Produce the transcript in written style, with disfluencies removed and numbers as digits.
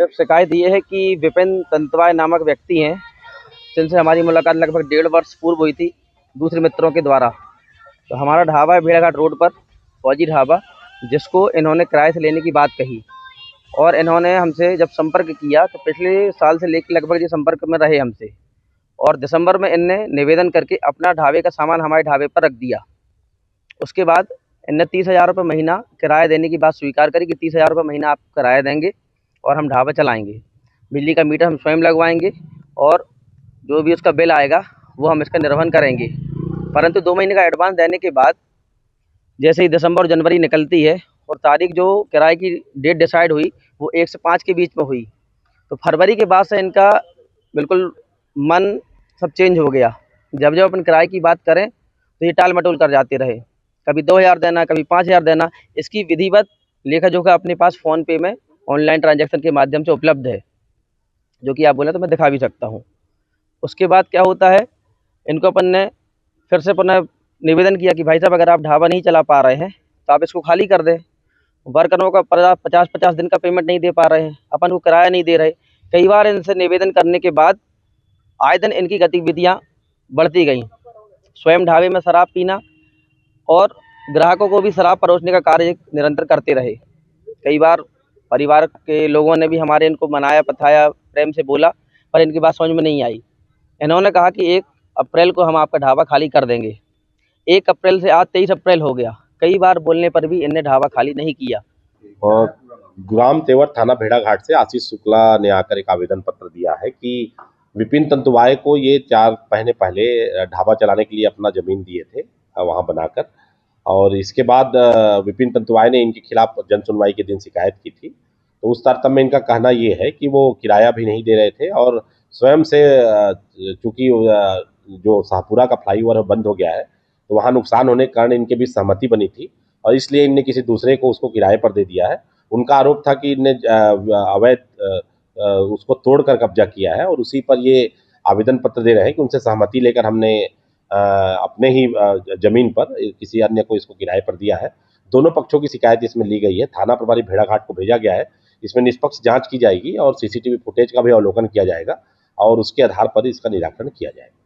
सिर्फ शिकायत ये है कि विपिन तंतवाय नामक व्यक्ति हैं, जिनसे हमारी मुलाकात लगभग 1.5 वर्ष पूर्व हुई थी दूसरे मित्रों के द्वारा। तो हमारा ढाबा है भेड़ाघाट रोड पर, फौजी ढाबा, जिसको इन्होंने किराए से लेने की बात कही और इन्होंने हमसे जब संपर्क किया तो पिछले साल से लेकर लगभग ये संपर्क में रहे हमसे, और दिसंबर में इनने निवेदन करके अपना ढाबे का सामान हमारे ढाबे पर रख दिया। उसके बाद इनने 30,000 रुपये महीना किराया देने की बात स्वीकार करी कि 30,000 रुपये महीना आप किराया देंगे और हम ढाबा चलाएँगे। बिजली का मीटर हम स्वयं लगवाएँगे और जो भी उसका बिल आएगा वो हम इसका निर्वहन करेंगे। परंतु 2 महीने का एडवांस देने के बाद जैसे ही दिसंबर और जनवरी निकलती है और तारीख जो किराए की डेट डिसाइड हुई वो 1 से 5 के बीच में हुई, तो फरवरी के बाद से इनका बिल्कुल मन सब चेंज हो गया। जब जब अपन किराए की बात करें तो ये टाल-मटोल कर जाते रहे। कभी 2,000 देना, कभी 5,000 देना। इसकी विधिवत लेखा-जोखा अपने पास फ़ोन पे में ऑनलाइन ट्रांजैक्शन के माध्यम से उपलब्ध है, जो कि आप बोलें तो मैं दिखा भी सकता हूँ। उसके बाद क्या होता है, इनको अपन ने फिर से पुनः निवेदन किया कि भाई साहब अगर आप ढाबा नहीं चला पा रहे हैं तो आप इसको खाली कर दें। वर्करों का 50-50 दिन का पेमेंट नहीं दे पा रहे हैं, अपन को किराया नहीं दे रहे। कई बार इनसे निवेदन करने के बाद आए दिन इनकी गतिविधियाँ बढ़ती गईं। स्वयं ढाबे में शराब पीना और ग्राहकों को भी शराब परोसने का कार्य निरंतर करते रहे। कई बार परिवार के लोगों ने भी हमारे इनको मनाया, पथाया, प्रेम से बोला, पर इनकी बात समझ में नहीं आई। इन्होंने कहा कि 1 अप्रैल को हम आपका ढाबा खाली कर देंगे। 1 अप्रैल से आज 23 अप्रैल हो गया। कई बार बोलने पर भी इनने ढाबा खाली नहीं किया। और ग्राम तेवर थाना भेड़ाघाट से आशीष शुक्ला ने आकर एक आवेदन पत्र दिया है कि विपिन तंतुवाय को ये 4 महीने पहले ढाबा चलाने के लिए अपना जमीन दिए थे वहां बनाकर, और इसके बाद विपिन तंतुवाय ने इनके खिलाफ जन सुनवाई के दिन शिकायत की थी। तो उस तारतम्य में इनका कहना ये है कि वो किराया भी नहीं दे रहे थे और स्वयं से चूंकि जो शाहपुरा का फ्लाईओवर बंद हो गया है तो वहाँ नुकसान होने के कारण इनके बीच सहमति बनी थी और इसलिए इनने किसी दूसरे को उसको किराए पर दे दिया है। उनका आरोप था कि इनने अवैध उसको तोड़कर कब्जा किया है और उसी पर ये आवेदन पत्र दे रहे हैं कि उनसे सहमति लेकर हमने अपने ही जमीन पर किसी अन्य को इसको किराए पर दिया है। दोनों पक्षों की शिकायत इसमें ली गई है, थाना प्रभारी भेड़ाघाट को भेजा गया है। इसमें निष्पक्ष जांच की जाएगी और सीसीटीवी फुटेज का भी अवलोकन किया जाएगा और उसके आधार पर इसका निराकरण किया जाएगा।